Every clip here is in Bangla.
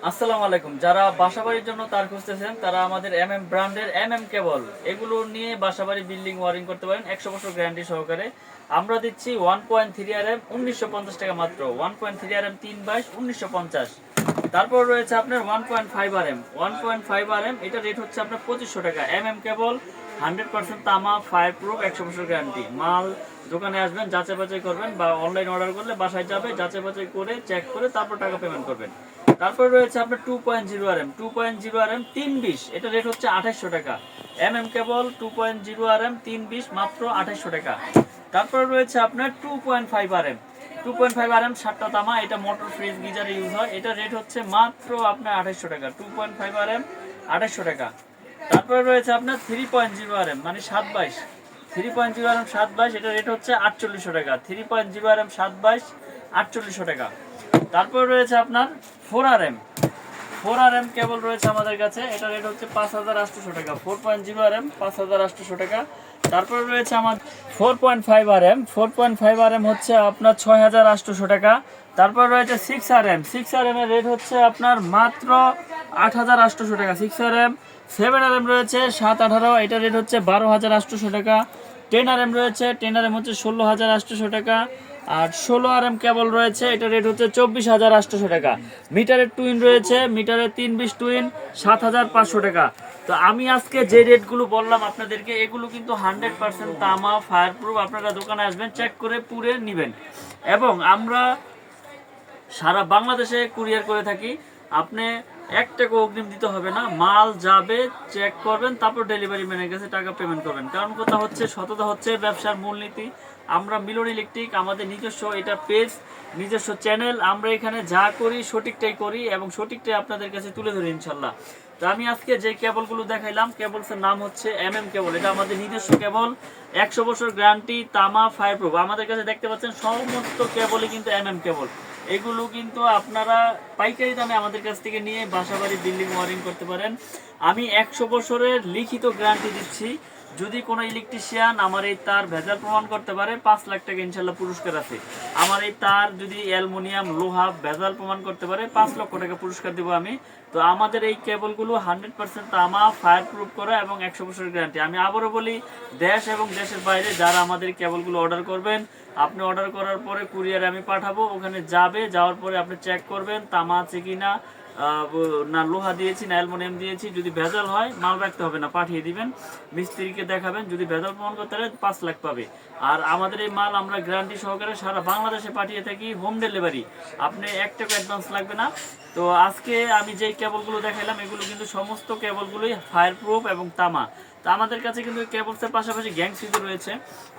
আসসালামু আলাইকুম। যারা বাসাবাড়ির জন্য তার খুঁজতেছেন তারা আমাদের ব্র্যান্ডের কেবল এগুলো নিয়ে বাসাবাড়ি বিল্ডিং ওয়ারিং করতে পারেন 100 বছর গ্যারান্টি সহকারে। আমরা দিচ্ছি 1.3 RM 1950 টাকা মাত্র। 1.3 RM 322 1950। তারপর রয়েছে আপনার 1.5 RM 1.5 RM, এটা রেট হচ্ছে আপনার 2500 টাকা। কেবল 100% তামা, ফায়ার প্রুফ, 100 বছর গ্যারান্টি। মাল দোকানে আসবেন, যাচাই বাছাই করবেন, বা অনলাইন অর্ডার করলে বাসায় যাবে, যাচাই বাছাই করে চেক করে তারপর টাকা পেমেন্ট করবেন। তারপর রয়েছে আপনার 2.0 RM 2.0 RM 320, এটা রেট হচ্ছে 2800 টাকা। কেবল 2.0 RM 320 মাত্র 2800 টাকা। তারপর রয়েছে আপনার 2.5 RM 2.5 RM 7টা তামা, এটা মোটর ফ্রিজ গিজারে ইউজ হয়, এটা রেট হচ্ছে মাত্র আপনার 2800 টাকা। 2.5 RM 2800 টাকা। তারপর রয়েছে আপনার 3.0 RM মানে 722, 3.0 RM 722, এটা রেট হচ্ছে 4800 টাকা। 3.0 RM 722 4800 টাকা। তারপর রয়েছে আপনার 4 RM কেবল রয়েছে আমাদের কাছে, এটা রেট হচ্ছে 5800 টাকা। 4.0 RM 5800 টাকা। তারপর রয়েছে আমার 4.5 RM 4.5 RM হচ্ছে আপনার 6800 টাকা। তারপর রয়েছে 6 RM এর রেট হচ্ছে আপনার মাত্র 8800 টাকা। 6 RM 7 RM রয়েছে 718, এটা রেট হচ্ছে 12800 টাকা। 10 RM রয়েছে, 10 RM হচ্ছে 16800 টাকা। আর 16 RM কেবল রয়েছে, এটা রেট হচ্ছে 24800 টাকা। মিটারের টুইন রয়েছে, মিটারের 320 টুইন 7500 টাকা। তো আমি আজকে যে রেটগুলো বললাম আপনাদেরকে, এগুলো কিন্তু 100% তামা, ফায়ার প্রুফ। আপনারা দোকানে আসবেন, চেক করে পুরে নেবেন। এবং আমরা সারা বাংলাদেশে কুরিয়ার করে থাকি। আপনি 1 টাকা অগ্রিম দিতে হবে না, মাল যাবে, চেক করবেন, তারপর ডেলিভারি ম্যানের কাছে টাকা পেমেন্ট করবেন। কারণ কথা হচ্ছে, সততা হচ্ছে ব্যবসার মূলনীতি। আমরা মিলন ইলেকট্রিক, আমাদের নিজস্ব এটা পেজ, নিজস্ব চ্যানেল, আমরা এখানে যা করি সঠিকটাই করি এবং সঠিকটাই আপনাদের কাছে তুলে ধরি ইনশাল্লাহ। তো আমি আজকে যে কেবলগুলো দেখাইলাম, কেবলসের নাম হচ্ছে কেবল। এটা আমাদের নিজস্ব কেবল, 100 বছর গ্যারান্টি, তামা, ফায়ার প্রুফ। আমাদের কাছে দেখতে পাচ্ছেন সমস্ত কেবলই কিন্তু কেবল। এগুলো কিন্তু আপনারা পাইকারি দামে আমাদের কাছ থেকে নিয়ে বাসাবাড়ি বিল্ডিং ওয়ারিং করতে পারেন। আমি 100 বছরের লিখিত গ্যারান্টি দিচ্ছি। যদি কোনো ইলেকট্রিশিয়ান আমার এই তার ভেজাল প্রমাণ করতে পারে, 5 লাখ টাকা ইনশাল্লাহ পুরস্কার আছে। আমার এই তার যদি অ্যালুমিনিয়াম, লোহা ভেজাল প্রমাণ করতে পারে, 5 লক্ষ টাকা পুরস্কার দেবো আমি। তো আমাদের এই কেবলগুলো 100% তামা, ফায়ার প্রুফ করা এবং 100 বছরের গ্যারান্টি। আমি আবারও বলি, দেশ এবং দেশের বাইরে যারা আমাদের কেবলগুলো অর্ডার করবেন, আপনি অর্ডার করার পরে কুরিয়ারে আমি পাঠাবো, ওখানে যাবে, যাওয়ার পরে আপনি চেক করবেন তামা আছে কি না, না লোহা দিয়েছি না অ্যালুমিনিয়াম দিয়েছি। যদি ভেজাল হয় মাল রাখতে হবে না, পাঠিয়ে দিবেন, মিস্ত্রিকে দেখাবেন। যদি ভেজাল প্রমাণ করতে পারে 5 লাখ পাবে। আর আমাদের এই মাল আমরা গ্যারান্টি সহকারে সারা বাংলাদেশে পাঠিয়ে থাকি, হোম ডেলিভারি। আপনি 1 টাকা অ্যাডভান্স লাগবে না। তো আজকে আমি যেই কেবলগুলো দেখাইলাম, এগুলো কিন্তু সমস্ত কেবলগুলোই ফায়ার প্রুফ এবং তামা। তো আমাদের কাছে কিন্তু কেবলসের পাশাপাশি গ্যাং সুইচ রয়েছে।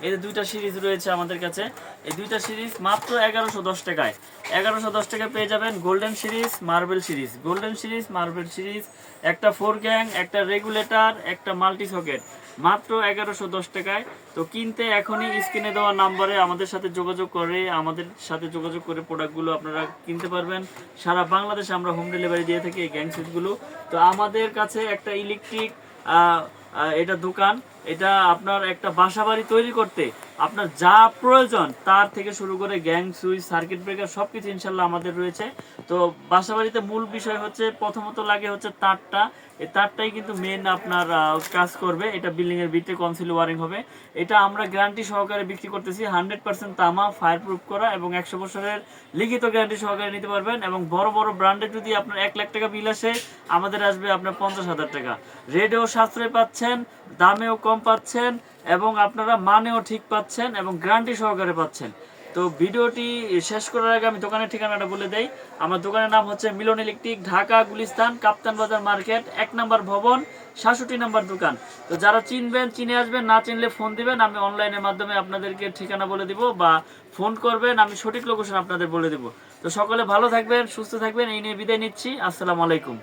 এই যে 2টা সিরিজ রয়েছে আমাদের কাছে, এই 2টা সিরিজ মাত্র 1110 টাকায়। 1110 টাকায় পেয়ে যাবেন golden series, marble series. Golden series, marble series, একটা 4 গ্যাং, একটা রেগুলেটর, একটা মাল্টি সকেট, মাত্র 1110 টাকায়। তো কিনতে এখনই স্ক্রিনে দেওয়া নাম্বারে আমাদের সাথে যোগাযোগ করে প্রোডাক্টগুলো আপনারা কিনতে পারবেন। সারা বাংলাদেশে আমরা হোম ডেলিভারি দিয়ে থাকি এই গ্যাং সুইচগুলো। তো আমাদের কাছে একটা ইলেকট্রিক এটা দোকান, এটা আপনার একটা বাসাবাড়ি তৈরি করতে আপনার যা প্রয়োজন, তার থেকে শুরু করে গ্যাং সুইচ, সার্কিট ব্রেকার, সবকিছু ইনশাল্লাহ আমাদের রয়েছে। তো বাসাবাড়িতে মূল বিষয় হচ্ছে, প্রথমত লাগে হচ্ছে তারটা। এই তারটাই কিন্তু মেন আপনার কাজ করবে। এটা বিল্ডিং এর ভিতরে কনসিল ওয়ারিং হবে। এটা আমরা গ্যারান্টি সহকারে বিক্রি করতেছি, 100% তামা, ফায়ার প্রুফ করা এবং 100 বছরের লিখিত গ্যারান্টি সহকারে নিতে পারবেন। এবং বড় বড় ব্র্যান্ডে যদি আপনার 1 লাখ টাকা বিল আসে, আমাদের আসবে আপনার 50,000 টাকা। রেটেও সাশ্রয় পাচ্ছেন, দামেও কম পাচ্ছেন, এবং আপনারা মানেও ঠিক পাচ্ছেন এবং গ্যারান্টি সহকারে পাচ্ছেন। তো ভিডিওটি শেষ করার আগে আমি দোকানের ঠিকানাটা বলে দেই। আমার দোকানের নাম হচ্ছে মিলন ইলেকট্রিক, ঢাকা গুলিস্তান, কাপ্তান বাজার মার্কেট, 1 নম্বর ভবন, 67 নম্বর দোকান। তো যারা চিনবেন চিনে আসবেন, না চিনলে ফোন দিবেন, আমি অনলাইনের মাধ্যমে আপনাদেরকে ঠিকানা বলে দিব, বা ফোন করবেন, আমি সঠিক লোকেশন আপনাদের বলে দিব। তো সকলে ভালো থাকবেন, সুস্থ থাকবেন, এই নিয়ে বিদায় নিচ্ছি। আসসালামু আলাইকুম।